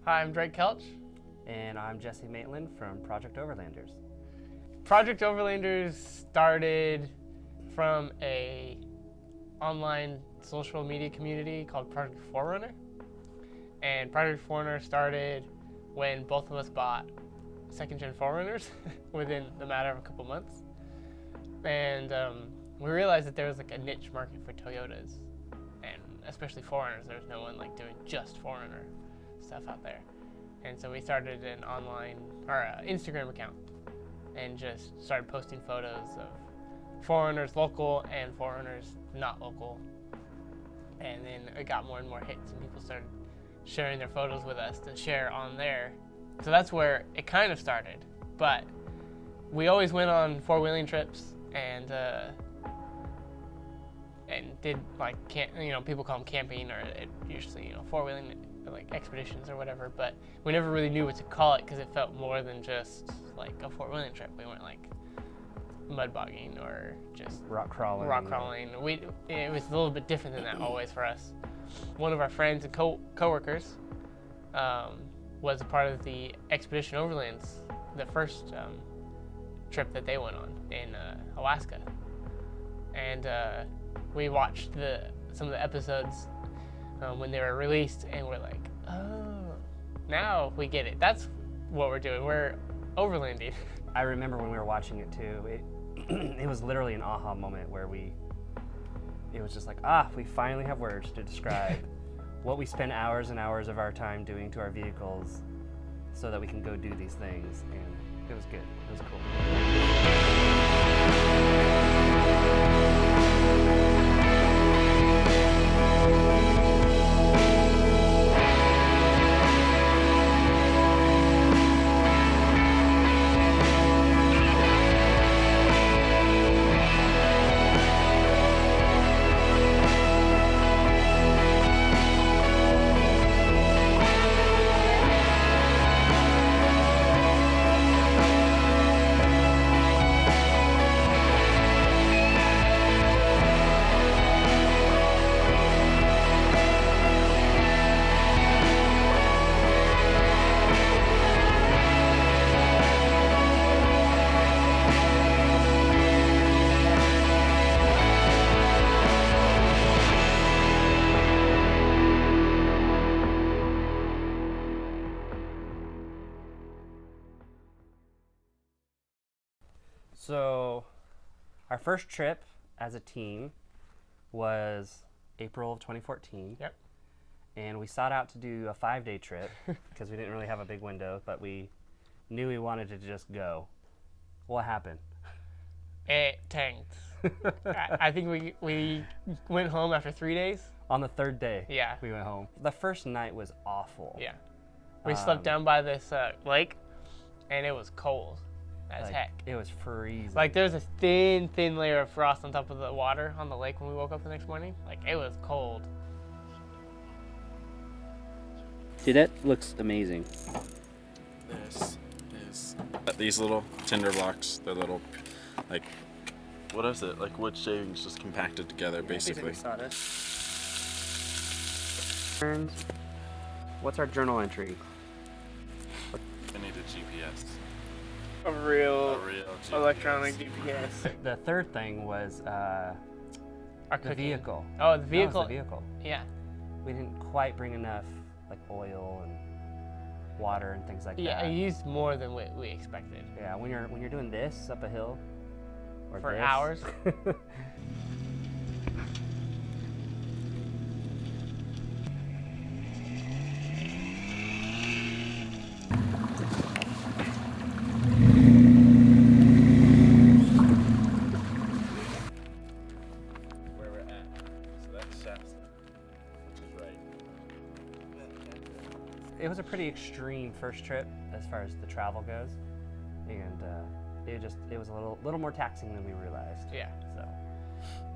Hi, I'm Drake Kelch. And I'm Jesse Maitland from Project Overlanders. Project Overlanders started from a online social media community called Project Forerunner. And Project Forerunner started when both of us bought second-gen Forerunners within the matter of a couple months. And we realized that there was like a niche market for Toyotas, and especially Forerunners. There's no one like doing just Forerunner stuff out there. And so we started an online or Instagram account and just started posting photos of Forerunners local and Forerunners not local. And then it got more and more hits, and people started sharing their photos with us to share on there. So that's where it kind of started. But we always went on four-wheeling trips and did like people call them camping, or usually four-wheeling like expeditions or whatever. But we never really knew what to call it because it felt more than just like a four-wheeling trip. We weren't like mud bogging or just rock crawling. It was a little bit different than that always for us. One of our friends and coworkers was a part of the Expedition Overlands, the first trip that they went on in Alaska, and we watched some of the episodes when they were released, and we're like, oh, now we get it. That's what we're doing. We're overlanding. I remember when we were watching it too. It was literally an aha moment where it was just like, we finally have words to describe what we spend hours and hours of our time doing to our vehicles so that we can go do these things. And it was good. It was cool. So our first trip as a team was April of 2014. Yep. And we sought out to do a 5-day trip because we didn't really have a big window, but we knew we wanted to just go. What happened? It tanked. I think we went home after 3 days. On the third day, yeah, we went home. The first night was awful. Yeah. We slept down by this lake, and it was cold as heck. It was freezing. Like there's a thin layer of frost on top of the water on the lake when we woke up the next morning. Like it was cold. Dude, that looks amazing. This is these little tinder blocks. They're little, like, what is it? Like wood shavings just compacted together, basically. Sawdust. What's our journal entry? I need a GPS. A real GPS. electronic GPS. The third thing was Our the cooking. vehicle. Oh, the vehicle. That was the vehicle. Yeah. We didn't quite bring enough like oil and water and things like Yeah, that. I used more than we expected. Yeah, when you're doing this up a hill or For this, hours. Where we're at. So that's Shasta, which is right. It was a pretty extreme first trip as far as the travel goes, and it was a little more taxing than we realized. Yeah. So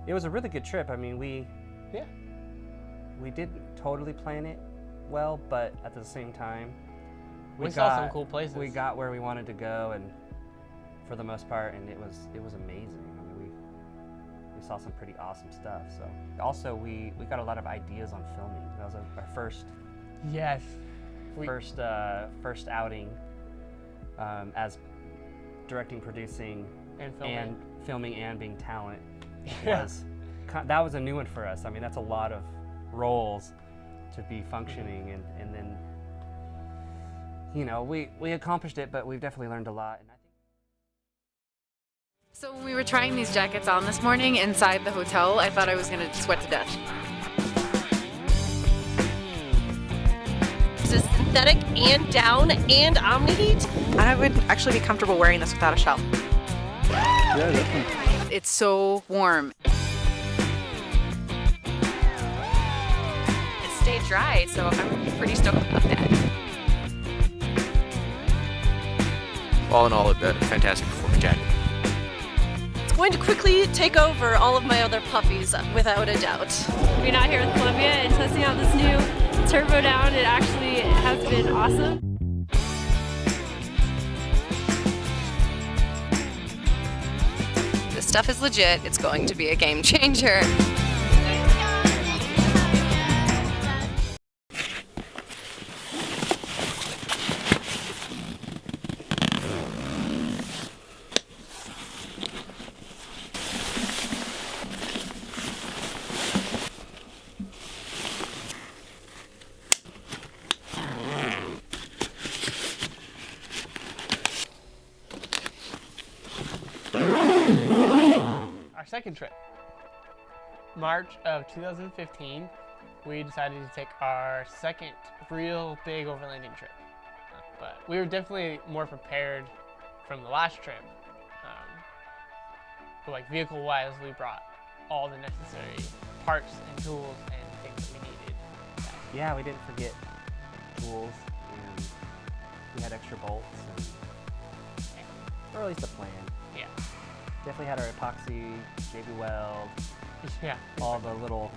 it was a really good trip. I mean, we didn't totally plan it well, but at the same time, we saw some cool places. We got where we wanted to go, and for the most part, and it was amazing. I mean, we saw some pretty awesome stuff. So also we got a lot of ideas on filming. That was our first Yes. first outing as directing, producing, and filming and being talent. Yeah. That was a new one for us. I mean, that's a lot of roles to be functioning, and then, you know, we accomplished it, but we've definitely learned a lot. And I think so when we were trying these jackets on this morning inside the hotel, I thought I was gonna sweat to death. This is synthetic and down and omni-heat. I would actually be comfortable wearing this without a shell. Yeah, definitely. It's so warm. It stayed dry, so I'm pretty stoked about that. All in all, a fantastic performing jacket. It's going to quickly take over all of my other puppies, without a doubt. Being out here with Columbia and testing out this new turbo down, it actually has been awesome. This stuff is legit. It's going to be a game changer. Our second trip, March of 2015, we decided to take our second real big overlanding trip. But we were definitely more prepared from the last trip. But like vehicle-wise, we brought all the necessary parts and tools and things that we needed. yeah, we didn't forget tools, and we had extra bolts, or at least a plan. Yeah. Definitely had our epoxy, JB Weld, Yeah. all the little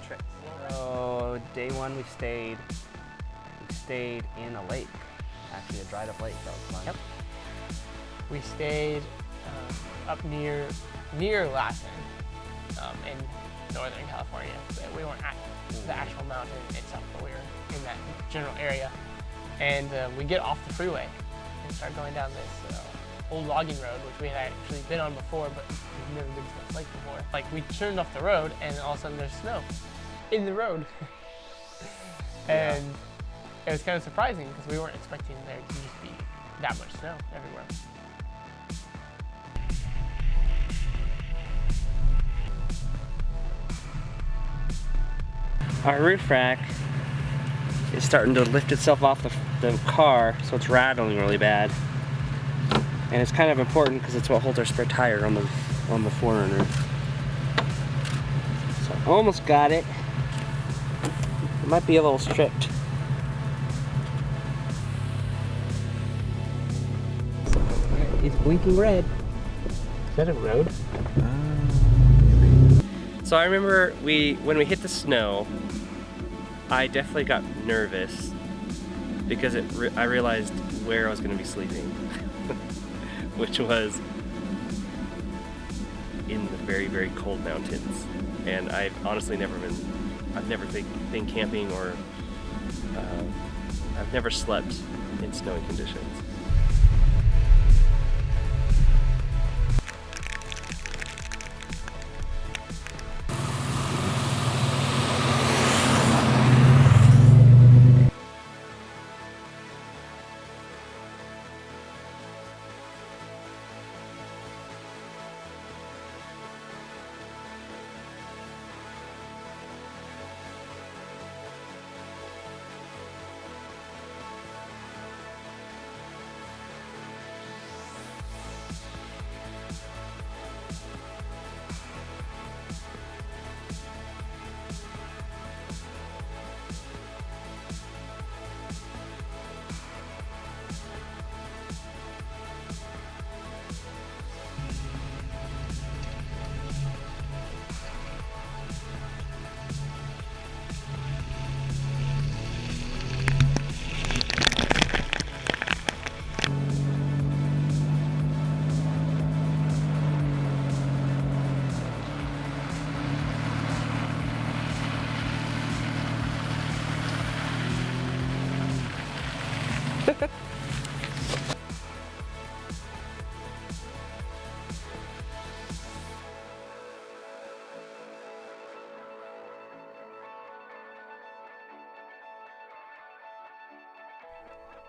tricks. So day one we stayed in a lake, actually a dried up lake. That was fun. Yep. We stayed up near Lassen in Northern California. So we weren't at the actual mountain itself, but we were in that general area. And we get off the freeway and start going down this old logging road, which we had actually been on before, but we've never been to this lake before. Like, we turned off the road, and all of a sudden there's snow in the road. And it was kind of surprising because we weren't expecting there to just be that much snow everywhere. Our roof rack is starting to lift itself off the car, so it's rattling really bad. And it's kind of important because it's what holds our spare tire on the 4Runner. So I almost got it. It might be a little stripped. It's blinking red. Is that a road? So I remember when we hit the snow, I definitely got nervous because I realized where I was going to be sleeping, which was in the very, very cold mountains. And I've honestly never been camping, or I've never slept in snowy conditions.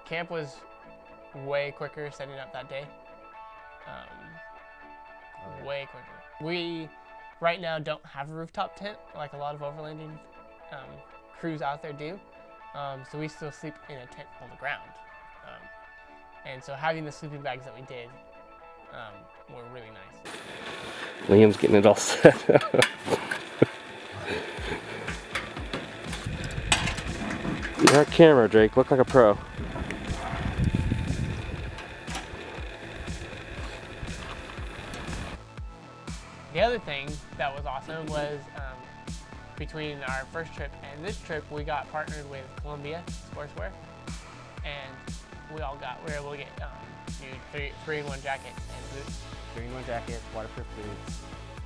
Camp was way quicker setting up that day. Way quicker. We right now don't have a rooftop tent like a lot of overlanding crews out there do. So we still sleep in a tent on the ground. And so having the sleeping bags that we did were really nice. Liam's getting it all set up. You're on camera, Drake. Look like a pro. The other thing that was awesome was between our first trip and this trip, we got partnered with Columbia Sportswear, and we were able to get new 3-in-1 jackets and boots. 3-in-1 jackets, waterproof boots,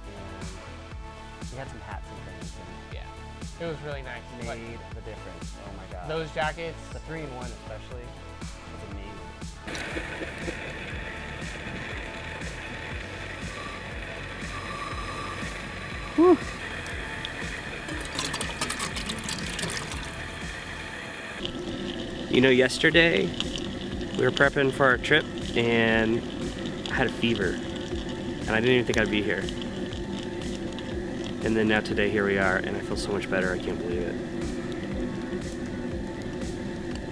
and we had some hats and things. And Yeah, it was really nice. made the difference. Oh my god. Those jackets, The 3-in-1 especially was amazing. Whew. You know, yesterday we were prepping for our trip and I had a fever and I didn't even think I'd be here. And then now today here we are and I feel so much better, I can't believe it.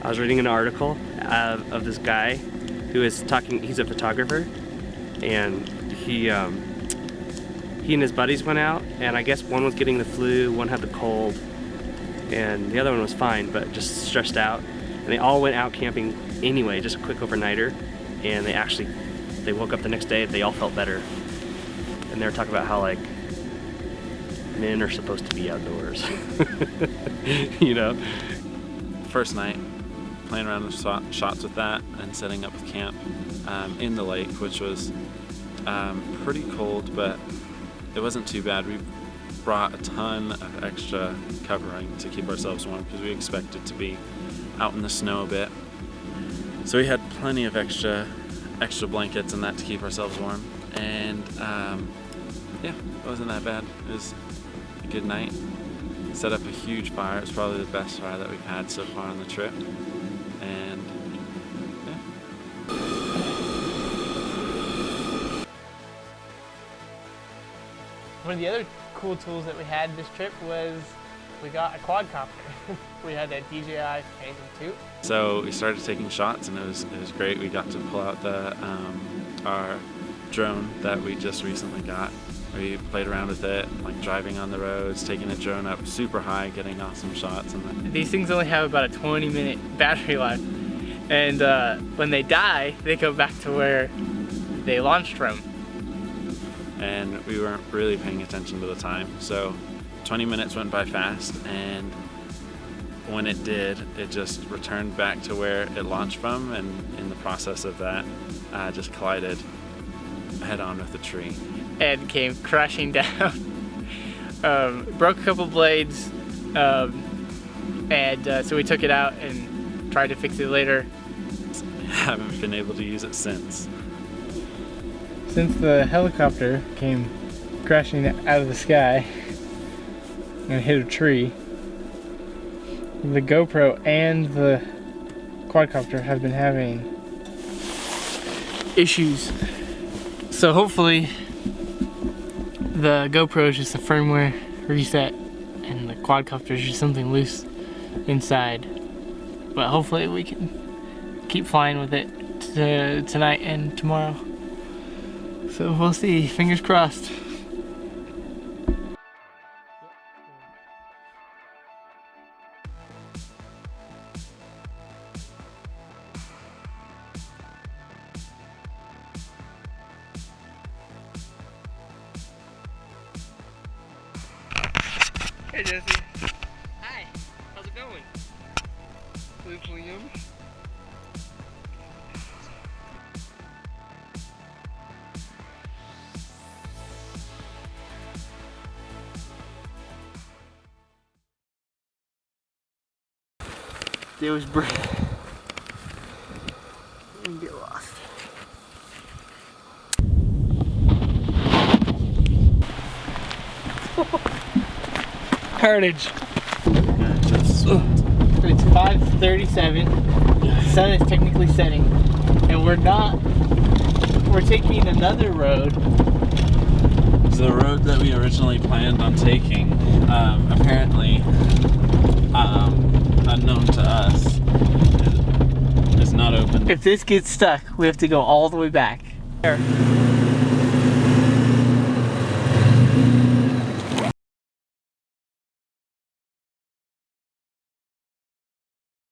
I was reading an article of this guy who is talking, he's a photographer, and he and his buddies went out, and I guess one was getting the flu, one had the cold, and the other one was fine, but just stressed out. And they all went out camping anyway, just a quick overnighter, and they woke up the next day, they all felt better. And they were talking about how, like, men are supposed to be outdoors, you know? First night, playing around with shots with that and setting up the camp in the lake, which was pretty cold, but it wasn't too bad. We brought a ton of extra covering to keep ourselves warm because we expected to be out in the snow a bit. So we had plenty of extra blankets and that to keep ourselves warm. And yeah, it wasn't that bad. It was a good night. Set up a huge fire. It was probably the best fire that we've had so far on the trip. And yeah. One of the other cool tools that we had this trip was we got a quadcopter. We had a DJI Phantom 2. So we started taking shots and it was great. We got to pull out our drone that we just recently got. We played around with it, like driving on the roads, taking a drone up super high, getting awesome shots. And These things only have about a 20-minute battery life. And when they die, they go back to where they launched from. And we weren't really paying attention to the time. So 20 minutes went by fast, and when it did, it just returned back to where it launched from, and in the process of that, just collided head on with the tree. And came crashing down. Broke a couple blades, and so we took it out and tried to fix it later. Haven't been able to use it since. Since the helicopter came crashing out of the sky and hit a tree, the GoPro and the quadcopter have been having issues. So hopefully the GoPro is just a firmware reset and the quadcopter is just something loose inside. But hopefully we can keep flying with it tonight and tomorrow. So we'll see, fingers crossed. Hey Jesse. Hi, how's it going? This is Liam. It was carnage. It's 5:37. The sun is technically setting, and we're taking another road. The road that we originally planned on taking, apparently unknown to us, is not open. If this gets stuck, we have to go all the way back. There.